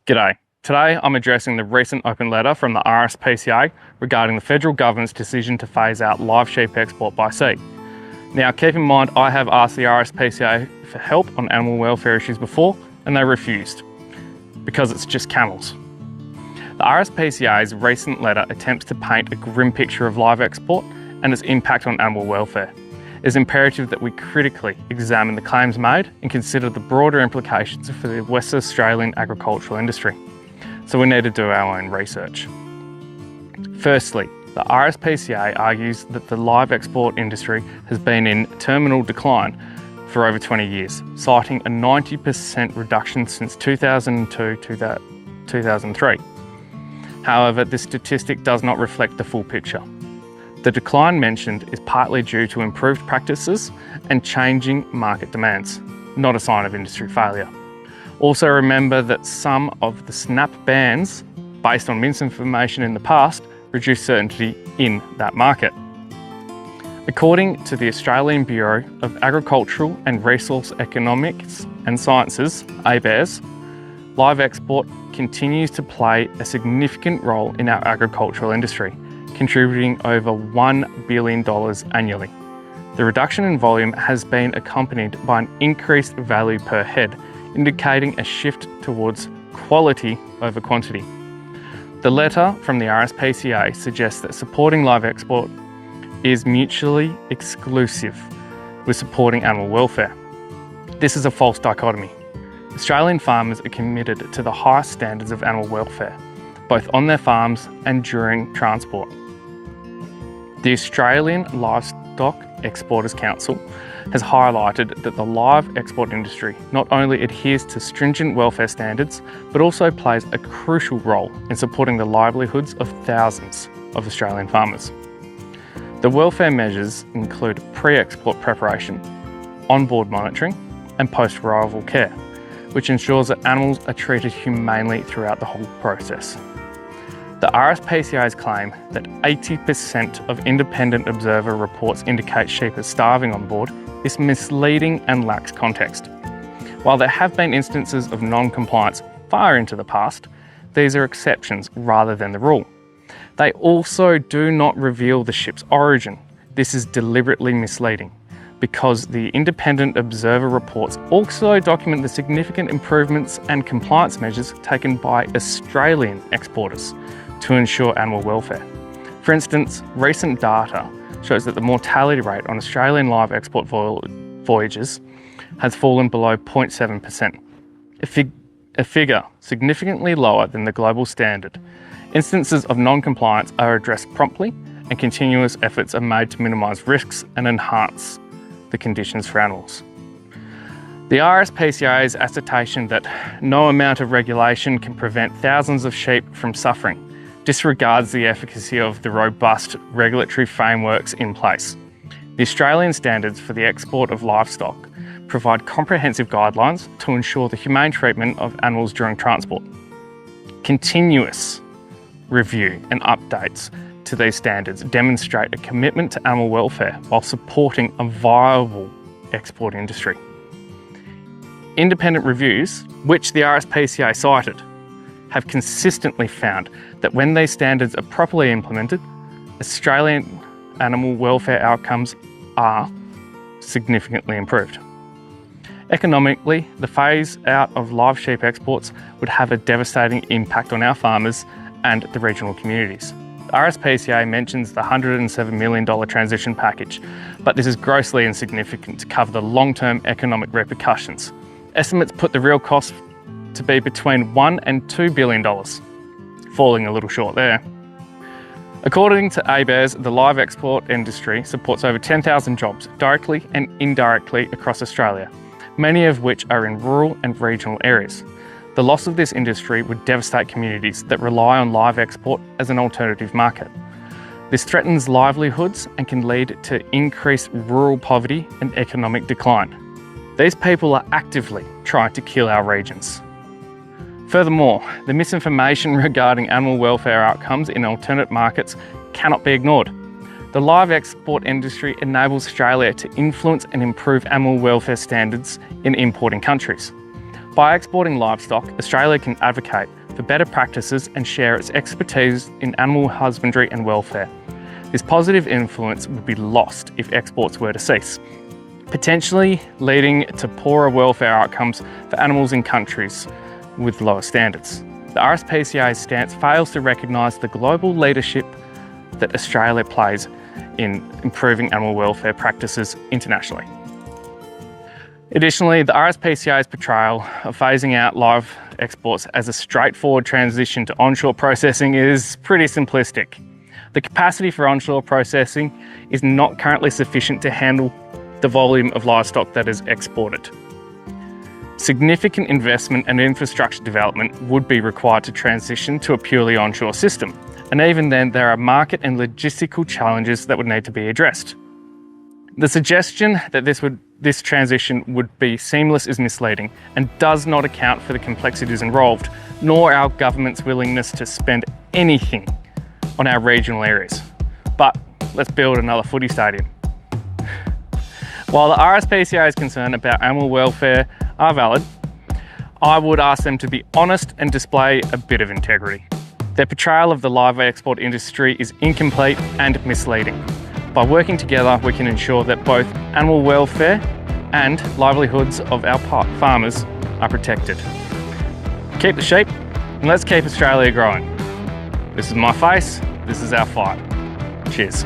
G'day. Today I'm addressing the recent open letter from the RSPCA regarding the federal government's decision to phase out live sheep export by sea. Now keep in mind I have asked the RSPCA for help on animal welfare issues before and they refused, because it's just camels. The RSPCA's recent letter attempts to paint a grim picture of live export and its impact on animal welfare. It is imperative that we critically examine the claims made and consider the broader implications for the West Australian agricultural industry. So we need to do our own research. Firstly, the RSPCA argues that the live export industry has been in terminal decline for over 20 years, citing a 90% reduction since 2002-2003. However, this statistic does not reflect the full picture. The decline mentioned is partly due to improved practices and changing market demands, not a sign of industry failure. Also remember that some of the SNAP bans, based on misinformation in the past, reduced certainty in that market. According to the Australian Bureau of Agricultural and Resource Economics and Sciences, ABARES, live export continues to play a significant role in our agricultural industry, contributing over $1 billion annually. The reduction in volume has been accompanied by an increased value per head, indicating a shift towards quality over quantity. The letter from the RSPCA suggests that supporting live export is mutually exclusive with supporting animal welfare. This is a false dichotomy. Australian farmers are committed to the highest standards of animal welfare, both on their farms and during transport. The Australian Livestock Exporters Council has highlighted that the live export industry not only adheres to stringent welfare standards, but also plays a crucial role in supporting the livelihoods of thousands of Australian farmers. The welfare measures include pre-export preparation, on-board monitoring, and post-arrival care, which ensures that animals are treated humanely throughout the whole process. The RSPCA's claim that 80% of independent observer reports indicate sheep are starving on board is misleading and lacks context. While there have been instances of non-compliance far into the past, these are exceptions rather than the rule. They also do not reveal the ship's origin. This is deliberately misleading, because the independent observer reports also document the significant improvements and compliance measures taken by Australian exporters to ensure animal welfare. For instance, recent data shows that the mortality rate on Australian live export voyages has fallen below 0.7%, a figure significantly lower than the global standard. Instances of non-compliance are addressed promptly, and continuous efforts are made to minimise risks and enhance the conditions for animals. The RSPCA's assertion that no amount of regulation can prevent thousands of sheep from suffering disregards the efficacy of the robust regulatory frameworks in place. The Australian standards for the export of livestock provide comprehensive guidelines to ensure the humane treatment of animals during transport. Continuous review and updates to these standards demonstrate a commitment to animal welfare while supporting a viable export industry. Independent reviews, which the RSPCA cited, have consistently found that when these standards are properly implemented, Australian animal welfare outcomes are significantly improved. Economically, the phase out of live sheep exports would have a devastating impact on our farmers and the regional communities. The RSPCA mentions the $107 million transition package, but this is grossly insignificant to cover the long-term economic repercussions. Estimates put the real cost to be between $1 and $2 billion, falling a little short there. According to ABARES, the live export industry supports over 10,000 jobs directly and indirectly across Australia, many of which are in rural and regional areas. The loss of this industry would devastate communities that rely on live export as an alternative market. This threatens livelihoods and can lead to increased rural poverty and economic decline. These people are actively trying to kill our regions. Furthermore, the misinformation regarding animal welfare outcomes in alternate markets cannot be ignored. The live export industry enables Australia to influence and improve animal welfare standards in importing countries. By exporting livestock, Australia can advocate for better practices and share its expertise in animal husbandry and welfare. This positive influence would be lost if exports were to cease, potentially leading to poorer welfare outcomes for animals in countries with lower standards. The RSPCA's stance fails to recognise the global leadership that Australia plays in improving animal welfare practices internationally. Additionally, the RSPCA's portrayal of phasing out live exports as a straightforward transition to onshore processing is pretty simplistic. The capacity for onshore processing is not currently sufficient to handle the volume of livestock that is exported. Significant investment and infrastructure development would be required to transition to a purely onshore system, and even then there are market and logistical challenges that would need to be addressed. The suggestion that this transition would be seamless is misleading and does not account for the complexities involved, nor our government's willingness to spend anything on our regional areas. But let's build another footy stadium. While the RSPCA's concern about animal welfare are valid, I would ask them to be honest and display a bit of integrity. Their portrayal of the live export industry is incomplete and misleading. By working together, we can ensure that both animal welfare and livelihoods of our farmers are protected. Keep the sheep and let's keep Australia growing. This is my face, this is our fight. Cheers.